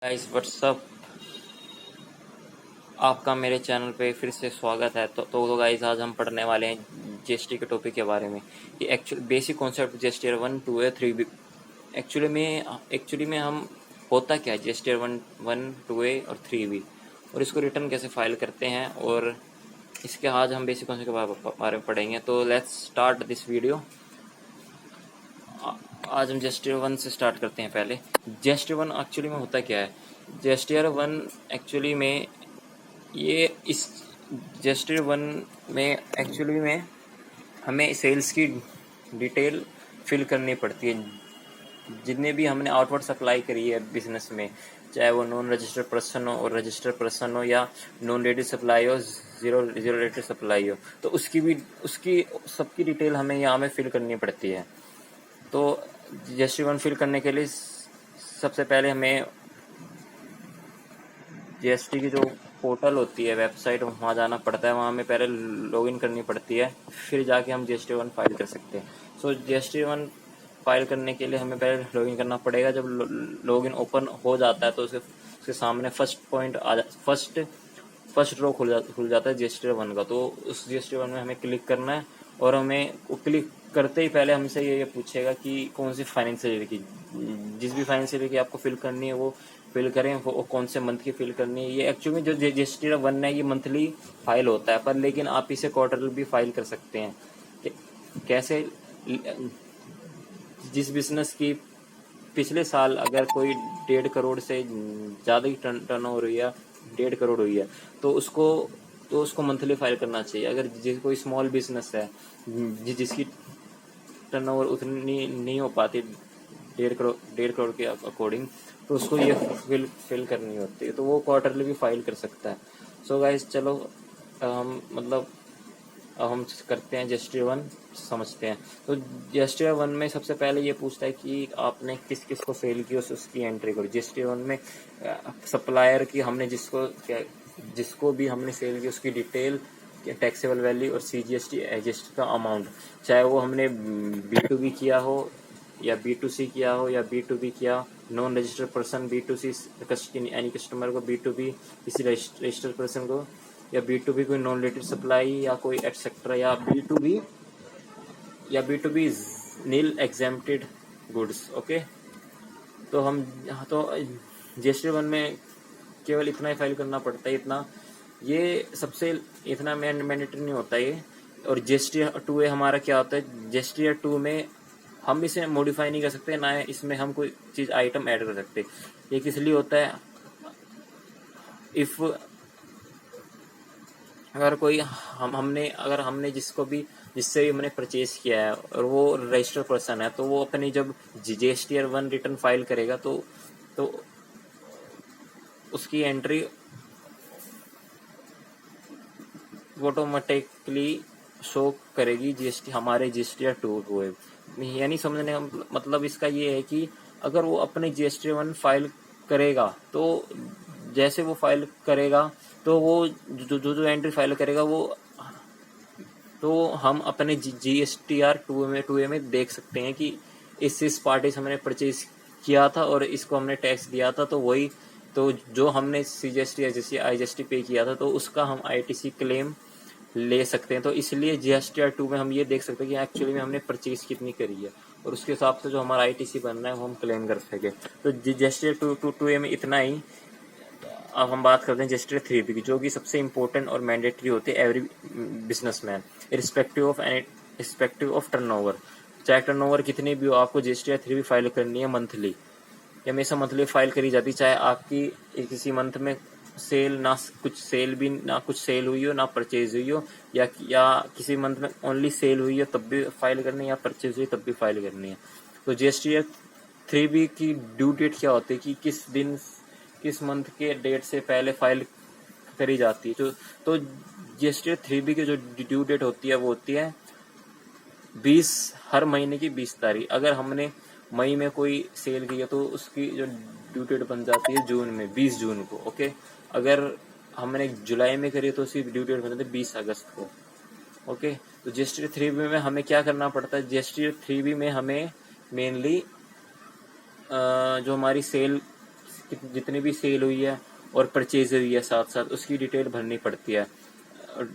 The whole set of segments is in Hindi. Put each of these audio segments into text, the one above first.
गाइस व्हाट्सअप, आपका मेरे चैनल पे फिर से स्वागत है। तो गाइस आज हम पढ़ने वाले हैं जीएसटी के टॉपिक के बारे में कि एक्चुअल बेसिक कॉन्सेप्ट जीएसटी 1, 2 ए 3 बी। एक्चुअली में हम होता क्या है जीएसटी 1, 1, 2 ए और 3 बी, और इसको रिटर्न कैसे फाइल करते हैं, और इसके आज हम बेसिक कॉन्सेप्ट के बारे में पढ़ेंगे। तो लेट्स स्टार्ट दिस वीडियो। आज हम जीएसटी 1 से स्टार्ट करते हैं। पहले जीएसटी 1 एक्चुअली में होता क्या है। जीएसटी 1 एक्चुअली में ये इस जीएसटी 1 में एक्चुअली में हमें सेल्स की डिटेल फिल करनी पड़ती है। जितने भी हमने आउटवर्ड सप्लाई करी है बिजनेस में, चाहे वो नॉन रजिस्टर्ड पर्सन हो और रजिस्टर्ड पर्सन हो, या नॉन रेटेड सप्लाई हो, जीरो रेटेड सप्लाई हो, तो उसकी सबकी डिटेल हमें यहाँ में फिल करनी पड़ती है। तो जीएसटी 1 फिल करने के लिए सबसे पहले हमें जीएसटी की जो पोर्टल होती है, वेबसाइट, वहाँ जाना पड़ता है। वहाँ में पहले लॉगिन करनी पड़ती है, फिर जाके हम जीएसटी 1 फाइल कर सकते हैं। सो जीएसटी 1 फाइल करने के लिए हमें पहले लॉगिन करना पड़ेगा। जब लॉगिन ओपन हो जाता है तो उसके सामने फर्स्ट रो खुल जाता है जीएसटी 1 का। तो उस जीएसटी 1 में हमें क्लिक करना है, और हमें क्लिक करते ही पहले हमसे ये पूछेगा कि कौन सी फाइनेंशियल ईयर की, जिस भी फाइनेंशियल ईयर की आपको फिल करनी है वो फिल करें। वो कौन से मंथ की फिल करनी है। ये एक्चुअली जो जीएसटी 1 है ये मंथली फाइल होता है, पर लेकिन आप इसे क्वार्टरली भी फाइल कर सकते हैं। कैसे? जिस बिजनेस की पिछले साल अगर कोई 1.5 करोड़ से ज़्यादा ही टर्न हो रही है, 1.5 करोड़ हुई है, तो उसको मंथली फाइल करना चाहिए। अगर कोई स्मॉल बिजनेस है जिसकी टर्नओवर उतनी नहीं हो पाती 1.5 करोड़ के अकॉर्डिंग, तो उसको ये फिल करनी होती है, तो वो क्वार्टरली भी फाइल कर सकता है। सो गाइस चलो हम करते हैं जीएसटी 1, समझते हैं। तो जीएसटी 1 में सबसे पहले ये पूछता है कि आपने किस किस को सेल की, उसकी एंट्री करो। जीएसटी 1 में सप्लायर की हमने जिसको भी हमने सेल की उसकी डिटेल, टैक्सेबल वैल्यू और सीजीएसटी एजीएसटी का अमाउंट, चाहे वो हमने B2B किया हो या B2C किया हो या B2B किया, नॉन रजिस्टर्ड पर्सन B2C यानी कस्टमर को B2B, किसी रजिस्टर्ड पर्सन को, या B2B कोई नॉन रिलेटेड सप्लाई या कोई एटसेट्रा, या B2B नील एग्जेम्प्टेड गुड्स। ओके, तो जीएसटी 1 में केवल इतना ही फाइल करना पड़ता है। इतना मैंडेटरी नहीं होता ये। और जीएसटी 2 हमारा क्या होता है, जीएसटी 2 में हम इसे मॉडिफाई नहीं कर सकते, ना इसमें हम कोई चीज़ आइटम ऐड कर सकते। ये किस लिए होता है? इफ़ अगर हमने जिससे भी हमने परचेज किया है और वो रजिस्टर्ड पर्सन है, तो वो अपनी जब जीएसटी 1 रिटर्न फाइल करेगा तो उसकी एंट्री ऑटोमेटिकली शो करेगी जीएसटी हमारे जीएसटी 2 हुए। यानी समझने का मतलब इसका ये है कि अगर वो अपने जीएसटी 1 फाइल करेगा, तो जैसे वो फाइल करेगा, तो वो जो एंट्री फाइल करेगा, वो तो हम अपने जीएसटीआर 2 में देख सकते हैं कि इस पार्टी से हमने परचेज किया था और इसको हमने टैक्स दिया था, तो वही, तो जो हमने सीजीएसटी एसजीएसटी आईजीएसटी पे किया था, तो उसका हम आईटीसी क्लेम ले सकते हैं। तो इसलिए जीएसटीआर 2 में हम ये देख सकते हैं कि एक्चुअली में हमने परचेज कितनी करी है, और उसके हिसाब से जो हमारा आईटीसी बन रहा है वो हम क्लेम कर सके। तो जीएसटीआर 2 में इतना ही। अब हम बात करते हैं जीएसटी 3 की, जो कि सबसे इंपॉर्टेंट और मैंडेटरी होती है every businessman, respective of turnover. चाहे टर्नओवर कितनी भी हो, आपको जीएसटी 3 फाइल करनी है मंथली। ये हमेशा मंथली फाइल करी जाती, चाहे आपकी किसी मंथ में कुछ सेल हुई हो, ना परचेज हुई हो, या किसी मंथ में ओनली सेल हुई हो तब भी फाइल करनी है, या परचेज हुई तब भी फाइल करनी है। तो जीएसटी 3 की ड्यू डेट क्या होती है कि किस मंथ के डेट से पहले फाइल करी जाती है। तो जीएसटी 3 की जो ड्यू डेट होती है वो होती है 20, हर महीने की 20 तारीख। अगर हमने मई में कोई सेल की है तो उसकी जो ड्यू डेट बन जाती है जून में, 20 जून को। ओके, अगर हमने जुलाई में करी तो उसकी ड्यू डेट बन जाती है 20 अगस्त को। ओके, तो जीएसटी 3 में हमें क्या करना पड़ता है? जीएसटी 3 में हमें मेनली जो हमारी सेल जितनी भी सेल हुई है और परचेज हुई है साथ साथ उसकी डिटेल भरनी पड़ती है। और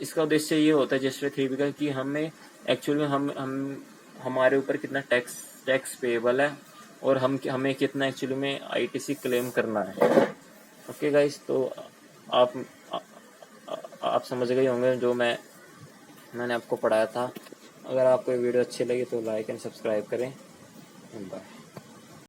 इसका उद्देश्य ये होता है रजिस्टर 3B का कि हमें एक्चुअल में हम हमारे ऊपर कितना टैक्स पेएबल है और हमें कितना एक्चुअली में आईटीसी क्लेम करना है। ओके गाइस, तो आप आप समझ गए होंगे जो मैंने आपको पढ़ाया था। अगर आपको ये वीडियो अच्छी लगी तो लाइक एंड सब्सक्राइब करें। बाय।